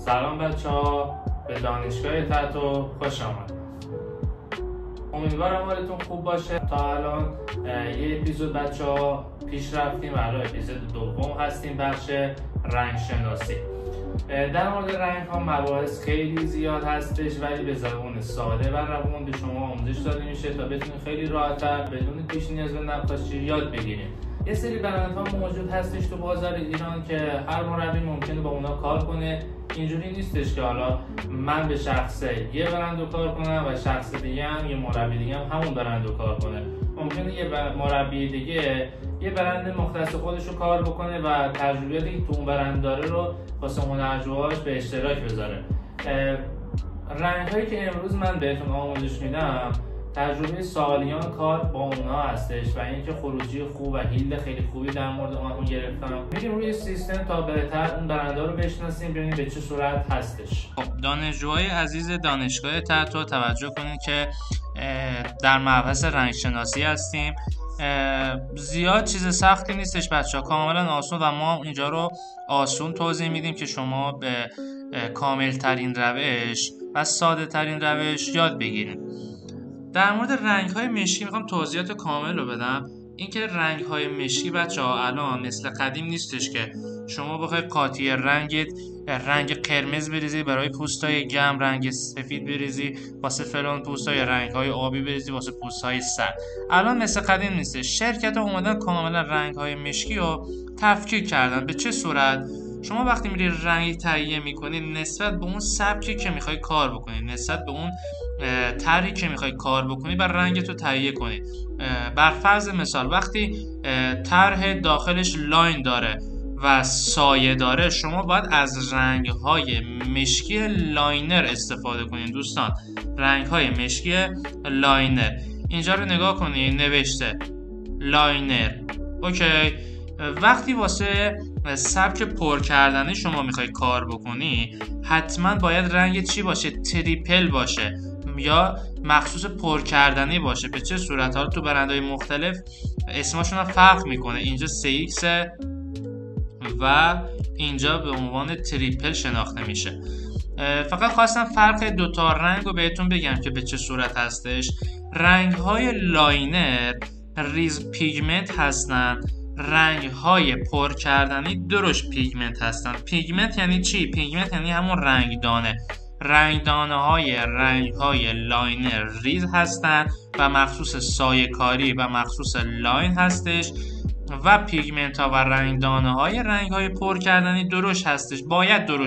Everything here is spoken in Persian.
سلام بچه‌ها، به دانشگاه تتو خوش آمد. امیدوارم حالتون خوب باشه. تا الان یه اپیزود بچه‌ها پیش رفتیم و الان اپیزود دوم هستیم، بخش رنگ شناسی. در مورد رنگ ها مباحث خیلی زیاد هستش، ولی به زبان ساده و روون به شما آموزش داده میشه تا بتونید خیلی راحت‌تر بدون پیش نیاز به نقاشی یاد بگیرید. یه سری برندها موجود هستش تو بازار ایران که هر مربی ممکنه با اونا کار کنه. اینجوری نیستش که حالا من به شخصه یه برند رو کار کنم و شخص دیگه هم یه مربی دیگه هم همون برند رو کار کنه. ممکنه یه مربی دیگه یه برند مختص خودش رو کار بکنه و تجربیاتی که تو اون برند داره رو واسه هنرجوهاش به اشتراک بذاره. رنگ هایی که امروز من بهتون آموزش میدم تجربه سالیان کار با اونها هستش و اینکه خروجی خوب و هیلد خیلی خوبی در مورد اون گرفتم. میریم روی سیستم تا بهتر اون برندها رو بشناسیم، ببینیم به چه صورت هستش. دانشجوهای عزیز دانشگاه تتو توجه کنید که در مبحث رنگ شناسی هستیم. زیاد چیز سختی نیستش بچه‌ها، کاملا آسون و ما اینجا رو آسون توضیح میدیم که شما به کامل ترین روش و ساده ترین روش یاد بگیرید. در مورد رنگ های مشکی میخوام توضیحات کامل رو بدم. اینکه رنگ های مشکی بچه‌ها الان مثل قدیم نیستش که شما بخوای قاطی رنگ قرمز بریزی برای پوستای گرم، رنگ سفید بریزی واسه فلان پوستا، یا رنگ های آبی بریزی واسه پوستای سرد. الان مثل قدیم نیستش. شرکت ها اومدن کاملا رنگ های مشکی رو تفکیک کردن. به چه صورت؟ شما وقتی میری رنگی تهیه میکنی نسبت به اون سبکی که میخوای کار بکنی، نسبت به اون طرحی که میخوای کار بکنی بر رنگتو تهیه کنی. بر فرض مثال وقتی طرح داخلش لاین داره و سایه داره، شما باید از رنگ‌های مشکی لاینر استفاده کنید دوستان. رنگ‌های مشکی لاینر، اینجا رو نگاه کنید نوشته لاینر. اوکی. وقتی واسه سبک پر کردنی شما میخوای کار بکنی حتما باید رنگ چی باشه؟ تریپل باشه یا مخصوص پر کردنی باشه. به چه صورت؟ ها تو برندهای مختلف اسمشون هم فرق میکنه. اینجا 3X و اینجا به عنوان تریپل شناخته میشه. فقط خواستم فرق دوتا رنگ رو بهتون بگم که به چه صورت هستش. رنگ های لاینر ریز پیگمنت هستن، رنگ های پر کردنی درشت پیگمنت هستن. پیگمنت یعنی چی؟ پیگمنت یعنی همون رنگدانه. رنگدانه های رنگ های لاینر ریز هستن و مخصوص سایه کاری و مخصوص لاین هستش و پیگمنت ها و رنگدانه های رنگ های پر کردنی درشت هستش. باید درشت